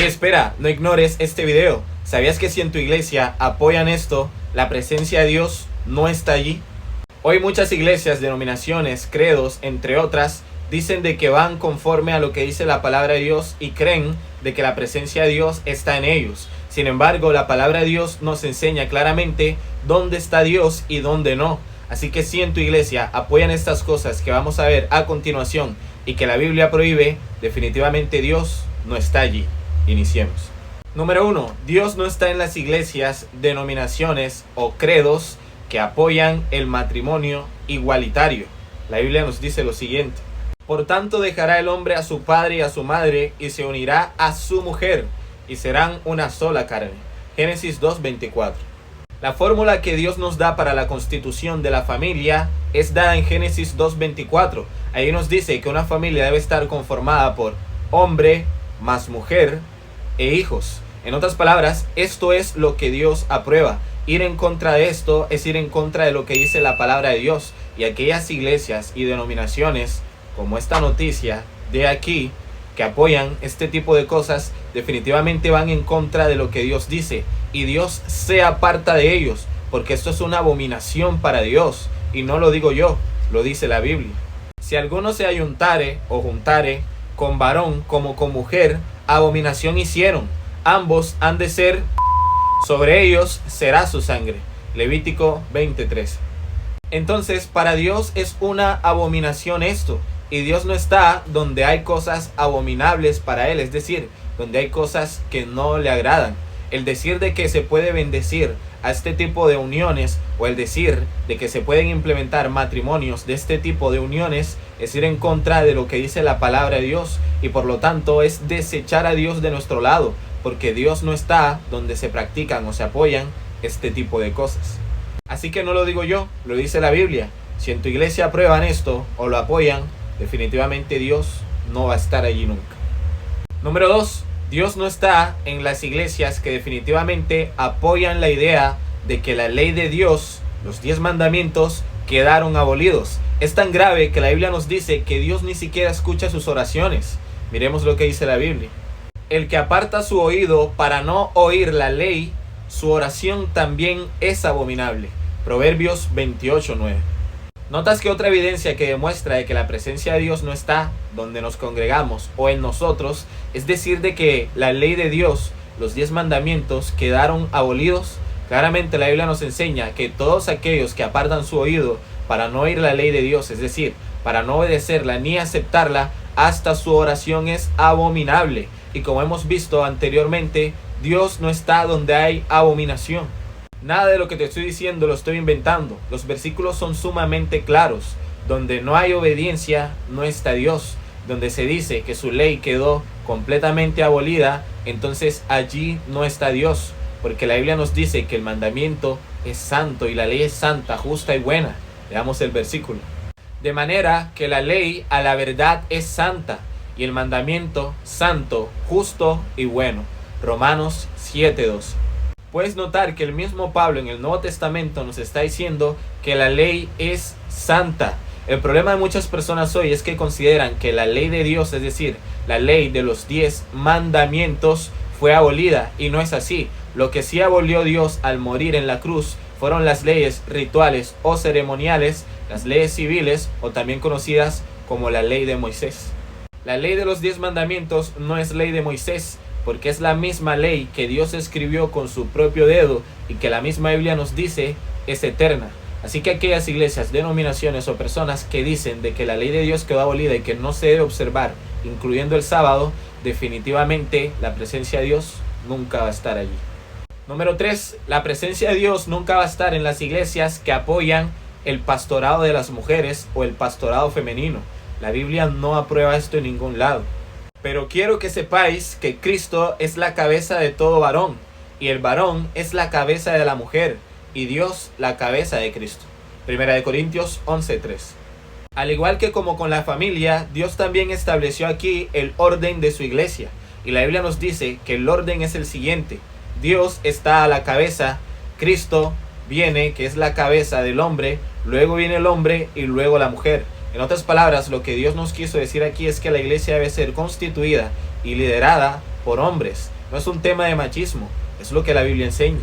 Espera, no ignores este video. ¿Sabías que si en tu iglesia apoyan esto, la presencia de Dios no está allí? Hoy muchas iglesias, denominaciones, credos, entre otras, dicen de que van conforme a lo que dice la palabra de Dios y creen de que la presencia de Dios está en ellos. Sin embargo, la palabra de Dios nos enseña claramente dónde está Dios y dónde no. Así que si en tu iglesia apoyan estas cosas que vamos a ver a continuación y que la Biblia prohíbe, definitivamente Dios no está allí. Iniciemos. Número 1. Dios no está en las iglesias, denominaciones o credos que apoyan el matrimonio igualitario. La Biblia nos dice lo siguiente: por tanto dejará el hombre a su padre y a su madre y se unirá a su mujer y serán una sola carne. Génesis 2:24. La fórmula que Dios nos da para la constitución de la familia es dada en Génesis 2:24. Ahí nos dice que una familia debe estar conformada por hombre más mujer e hijos. En otras palabras, esto es lo que Dios aprueba. Ir en contra de esto es ir en contra de lo que dice la palabra de Dios. Y aquellas iglesias y denominaciones, como esta noticia de aquí, que apoyan este tipo de cosas, definitivamente van en contra de lo que Dios dice. Y Dios se aparta de ellos, porque esto es una abominación para Dios. Y no lo digo yo, lo dice la Biblia. Si alguno se ayuntare o juntare con varón como con mujer, abominación hicieron. Ambos han de ser, sobre ellos será su sangre. Levítico 20:13. Entonces, para Dios es una abominación esto. Y Dios no está donde hay cosas abominables para Él, es decir, donde hay cosas que no le agradan. El decir de que se puede bendecir a este tipo de uniones, o el decir de que se pueden implementar matrimonios de este tipo de uniones, es ir en contra de lo que dice la palabra de Dios, y por lo tanto es desechar a Dios de nuestro lado, porque Dios no está donde se practican o se apoyan este tipo de cosas. Así que no lo digo yo, lo dice la Biblia. Si en tu iglesia aprueban esto o lo apoyan, definitivamente Dios no va a estar allí nunca. Número 2. Dios no está en las iglesias que definitivamente apoyan la idea de que la ley de Dios, los 10 mandamientos, quedaron abolidos. Es tan grave que la Biblia nos dice que Dios ni siquiera escucha sus oraciones. Miremos lo que dice la Biblia. El que aparta su oído para no oír la ley, su oración también es abominable. Proverbios 28:9. ¿Notas que otra evidencia que demuestra de que la presencia de Dios no está donde nos congregamos o en nosotros, es decir, de que la ley de Dios, los 10 mandamientos, quedaron abolidos? Claramente la Biblia nos enseña que todos aquellos que apartan su oído para no oír la ley de Dios, es decir, para no obedecerla ni aceptarla, hasta su oración es abominable. Y como hemos visto anteriormente, Dios no está donde hay abominación. Nada de lo que te estoy diciendo lo estoy inventando. Los versículos son sumamente claros. Donde no hay obediencia, no está Dios. Donde se dice que su ley quedó completamente abolida, entonces allí no está Dios. Porque la Biblia nos dice que el mandamiento es santo y la ley es santa, justa y buena. Veamos el versículo. De manera que la ley a la verdad es santa y el mandamiento santo, justo y bueno. Romanos 7:2. Puedes notar que el mismo Pablo en el Nuevo Testamento nos está diciendo que la ley es santa. El problema de muchas personas hoy es que consideran que la ley de Dios, es decir, la ley de los 10 mandamientos, fue abolida, y no es así. Lo que sí abolió Dios al morir en la cruz fueron las leyes rituales o ceremoniales, las leyes civiles, o también conocidas como la ley de Moisés. La ley de los 10 mandamientos no es ley de Moisés, porque es la misma ley que Dios escribió con su propio dedo y que la misma Biblia nos dice es eterna. Así que aquellas iglesias, denominaciones o personas que dicen de que la ley de Dios quedó abolida y que no se debe observar, incluyendo el sábado, definitivamente la presencia de Dios nunca va a estar allí. Número 3. La presencia de Dios nunca va a estar en las iglesias que apoyan el pastorado de las mujeres o el pastorado femenino. La Biblia no aprueba esto en ningún lado. Pero quiero que sepáis que Cristo es la cabeza de todo varón, y el varón es la cabeza de la mujer, y Dios la cabeza de Cristo. 1 Corintios 11:3. Al igual que como con la familia, Dios también estableció aquí el orden de su iglesia. Y la Biblia nos dice que el orden es el siguiente: Dios está a la cabeza, Cristo viene, que es la cabeza del hombre, luego viene el hombre y luego la mujer. En otras palabras, lo que Dios nos quiso decir aquí es que la iglesia debe ser constituida y liderada por hombres. No es un tema de machismo, es lo que la Biblia enseña.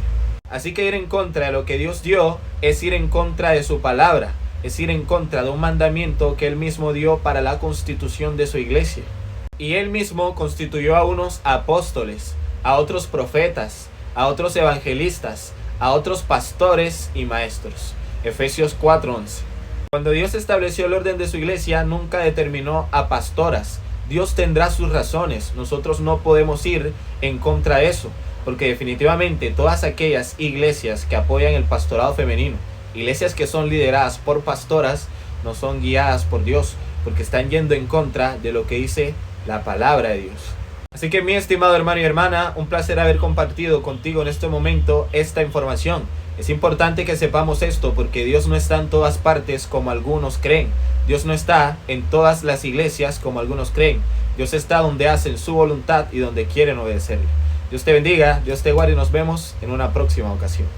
Así que ir en contra de lo que Dios dio es ir en contra de su palabra, es ir en contra de un mandamiento que Él mismo dio para la constitución de su iglesia. Y Él mismo constituyó a unos apóstoles, a otros profetas, a otros evangelistas, a otros pastores y maestros. Efesios 4:11. Cuando Dios estableció el orden de su iglesia, nunca determinó a pastoras. Dios tendrá sus razones. Nosotros no podemos ir en contra de eso, porque definitivamente todas aquellas iglesias que apoyan el pastorado femenino, iglesias que son lideradas por pastoras, no son guiadas por Dios, porque están yendo en contra de lo que dice la palabra de Dios. Así que mi estimado hermano y hermana, un placer haber compartido contigo en este momento esta información. Es importante que sepamos esto porque Dios no está en todas partes como algunos creen. Dios no está en todas las iglesias como algunos creen. Dios está donde hacen su voluntad y donde quieren obedecerle. Dios te bendiga, Dios te guarde y nos vemos en una próxima ocasión.